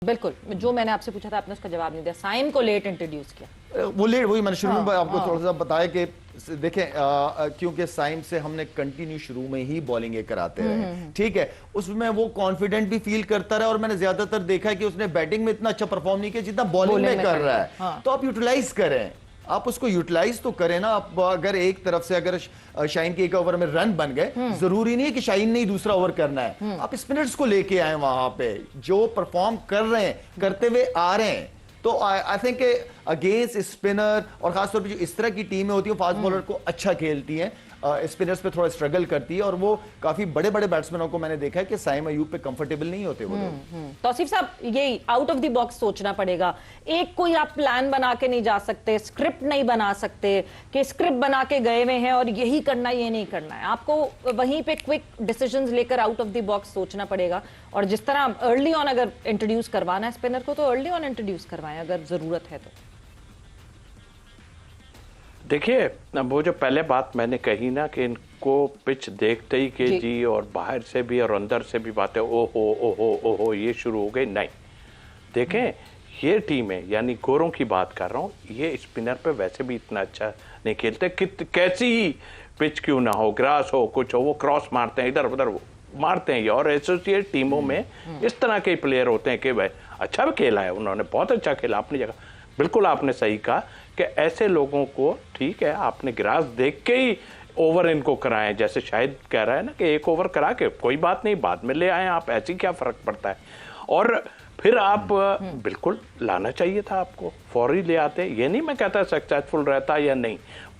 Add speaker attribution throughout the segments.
Speaker 1: بالکل جو میں نے آپ سے پوچھا تھا آپ نے اس کا جواب نہیں دیا. سائم کو لیٹ انٹروڈیوس کیا.
Speaker 2: وہ لیٹ, وہی میں نے شروع میں آپ کو تھوڑا سا بتایا کہ دیکھیں کیونکہ سائم سے ہم نے کنٹینیو شروع میں ہی بالنگ کراتے رہے, ٹھیک ہے, اس میں وہ کانفیڈنٹ بھی فیل کرتا رہا, اور میں نے زیادہ تر دیکھا ہے کہ اس نے بیٹنگ میں اتنا اچھا پرفارم نہیں کیا جتنا بالنگ میں کر رہا ہے. تو آپ یوٹیلائز کریں, آپ اس کو یوٹیلائز تو کریں نا. آپ اگر ایک طرف سے اگر شاہین کے ایک اوور میں رن بن گئے, ضروری نہیں ہے کہ شاہین نے ہی دوسرا اوور کرنا ہے, آپ اسپنرز کو لے کے آئیں وہاں پہ جو پرفارم کر رہے ہیں, کرتے ہوئے آ رہے ہیں. تو آئی تھنک کہ اگینسٹ اسپنر, اور خاص طور پہ جو اس طرح کی ٹیمیں ہوتی ہیں فاسٹ بولر کو اچھا کھیلتی ہیں, اسپنرز پہ تھوڑا اسٹرگل کرتی ہے, اور وہ کافی بڑے بڑے بیٹسمنوں کو میں نے دیکھا ہے کہ سائم ایوب پہ کمفرٹیبل نہیں ہوتے وہ لوگ.
Speaker 1: توصیف صاحب یہی آؤٹ آف دی باکس سوچنا پڑے گا. ایک کوئی آپ پلان بنا کے نہیں جا سکتے, اسکرپٹ نہیں بنا سکتے کہ اسکرپٹ بنا کے گئے ہوئے ہیں اور یہی کرنا ہے یہ نہیں کرنا ہے. آپ کو وہیں پہ کوئک ڈیسیژنز لے کر آؤٹ آف دی باکس سوچنا پڑے گا, اور جس طرح ارلی آن اگر انٹروڈیوس کروانا ہے اسپنر کو تو ارلی آن انٹروڈیوس کروائیں اگر ضرورت ہے تو.
Speaker 3: دیکھیے وہ جو پہلے بات میں نے کہی نا کہ ان کو پچ دیکھتے ہی کہ جی اور باہر سے بھی اور اندر سے بھی باتیں او ہو یہ شروع ہو گئی. نہیں, دیکھیں یہ ٹیم ہے, یعنی گوروں کی بات کر رہا ہوں, یہ اسپنر پہ ویسے بھی اتنا اچھا نہیں کھیلتے, کیسی ہی پچ کیوں نہ ہو, گراس ہو کچھ ہو, وہ کراس مارتے ہیں ادھر ادھر مارتے ہیں. اور ایسوسیٹ ٹیموں میں اس طرح کے پلیئر ہوتے ہیں کہ بھائی اچھا بھی کھیلا ہے انہوں نے, بہت اچھا کھیلا اپنی جگہ. بالکل آپ نے صحیح کہا کہ ایسے لوگوں کو ٹھیک ہے آپ نے گراس دیکھ کے ہی اوور ان کو کرائیں, جیسے شاید کہہ رہا ہے نا کہ ایک اوور کرا کے کوئی بات نہیں بعد میں لے آئیں آپ, ایسی کیا فرق پڑتا ہے. اور پھر آپ بالکل لانا چاہیے تھا آپ کو, فوری لے آتے. یہ نہیں میں کہتا سکسیسفل رہتا یا نہیں,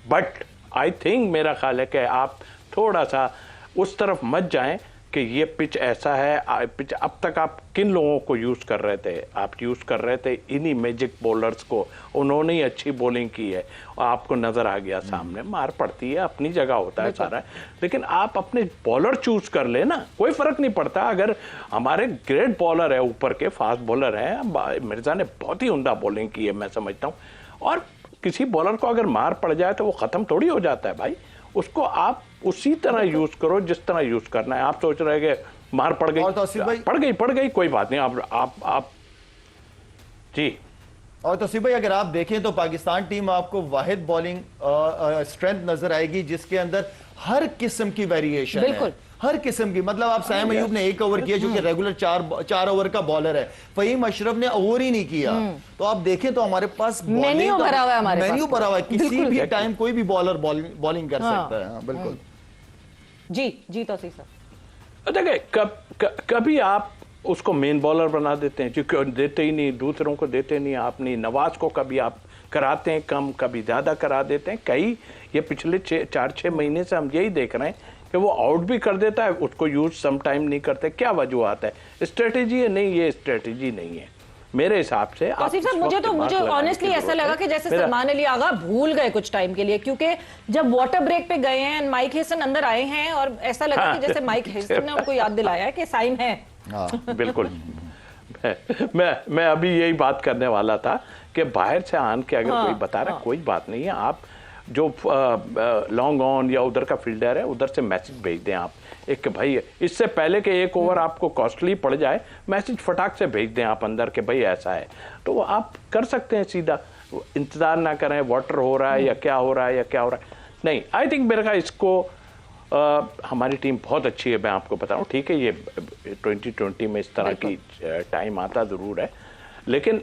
Speaker 3: بٹ آئی تھنک میرا خیال ہے کہ آپ تھوڑا سا اس طرف مت جائیں کہ یہ پچ ایسا ہے. پچ اب تک آپ کن لوگوں کو یوز کر رہے تھے, آپ یوز کر رہے تھے انہی میجک بولرز کو, انہوں نے اچھی بولنگ کی ہے, آپ کو نظر آ گیا سامنے, مار پڑتی ہے اپنی جگہ ہوتا ہے سارا, لیکن آپ اپنے بالر چوز کر لیں نا, کوئی فرق نہیں پڑتا. اگر ہمارے گریٹ بالر ہے اوپر کے, فاسٹ بالر ہیں, مرزا نے بہت ہی عمدہ بولنگ کی ہے میں سمجھتا ہوں, اور کسی بالر کو اگر مار پڑ جائے تو وہ ختم تھوڑی ہو جاتا ہے بھائی, اس کو آپ اسی طرح یوز کرو جس طرح یوز کرنا ہے. آپ سوچ رہے کہ مار پڑ گئی پڑ گئی کوئی بات نہیں, آپ جی.
Speaker 2: اور توصیف بھائی اگر آپ دیکھیں تو پاکستان ٹیم آپ کو واحد بالنگ اسٹرینتھ نظر آئے گی جس کے اندر ہر قسم کی ویریشن ہے, ہر قسم کی. مطلب آپ سائم ایوب نے ایک اوور کیا جو کہ ریگولر چار اوور کا بالر ہے, فہیم اشرف نے اوور ہی نہیں کیا. تو آپ دیکھیں تو ہمارے پاس
Speaker 1: مینیو بھرا ہوا ہے,
Speaker 2: کسی بھی ٹائم کوئی بھی بالر بالنگ کر سکتا ہے. بالکل
Speaker 1: جی توصیف صاحب
Speaker 3: دیکھیں کبھی آپ اس کو مین بالر بنا دیتے ہیں, چونکہ دیتے ہی نہیں, دوسروں کو دیتے نہیں آپ. نہیں, نواز کو کبھی آپ کراتے ہیں کم, کبھی زیادہ کرا دیتے ہیں. کئی یہ پچھلے 4-6 مہینے سے ہم یہی دیکھ رہے ہیں کہ وہ آؤٹ بھی کر دیتا ہے, اس کو یوز سم ٹائم نہیں کرتے. کیا وجوہات ہے, اسٹریٹجی ہے؟ نہیں, یہ اسٹریٹجی نہیں ہے میرے حساب سے.
Speaker 1: توصیف صاحب مجھے آنیسٹلی ایسا لگا کہ جیسے سلمان علی آغا بھول گئے کچھ ٹائم کے لیے, کیونکہ جب واٹر بریک پہ گئے ہیں مائک ہیسن اندر آئے ہیں اور ایسا لگا کہ جیسے مائک ہیسن نے ان کو یاد دلایا ہے کہ سائم ہے.
Speaker 3: بالکل, میں ابھی یہی بات کرنے والا تھا کہ باہر سے آن کے اگر کوئی بتا رہا ہے کوئی بات نہیں ہے, آپ جو لانگ آن یا ادھر کا فیلڈر ہے ادھر سے میسج بھیج دیں آپ ایک کہ بھائی اس سے پہلے کہ ایک اوور آپ کو کاسٹلی پڑ جائے, میسج فٹاک سے بھیج دیں آپ اندر کہ بھائی ایسا ہے. تو وہ آپ کر سکتے ہیں سیدھا, انتظار نہ کریں واٹر ہو رہا ہے یا کیا ہو رہا ہے یا کیا ہو رہا ہے. نہیں, آئی تھنک میرے خیال اس کو ہماری ٹیم بہت اچھی ہے, میں آپ کو بتاؤں. ٹھیک ہے یہ 2020 میں اس طرح کی ٹائم آتا ضرور ہے, لیکن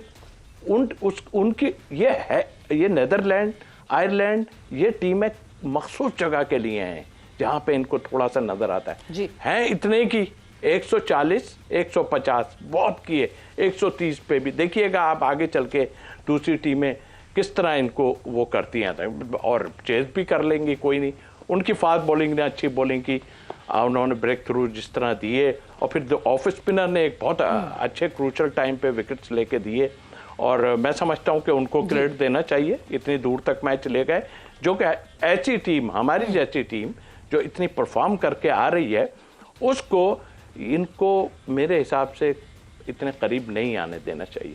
Speaker 3: ان کی یہ نیدرلینڈ, آئرلینڈ, یہ ٹیمیں مخصوص جگہ کے لیے ہیں جہاں پہ ان کو تھوڑا سا نظر آتا ہے. ہیں اتنے کی 140 150 بہت کیے, 130 پہ بھی دیکھیے گا آپ آگے چل کے دوسری ٹیمیں کس طرح ان کو وہ کرتی ہیں, اور چیز بھی کر لیں گی, کوئی نہیں. ان کی فاسٹ بولنگ نے اچھی بولنگ کی, انہوں نے بریک تھرو جس طرح دیے, اور پھر آف اسپنر نے ایک بہت اچھے کروشل ٹائم پہ وکٹس لے کے دیے, اور میں سمجھتا ہوں کہ ان کو کریڈٹ دینا چاہیے, اتنی دور تک میچ لے گئے. جو کہ ایسی ٹیم, ہماری جیسی ٹیم جو اتنی پرفارم کر کے آ رہی ہے, اس کو ان کو میرے حساب سے اتنے قریب نہیں آنے دینا چاہیے.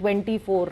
Speaker 1: 24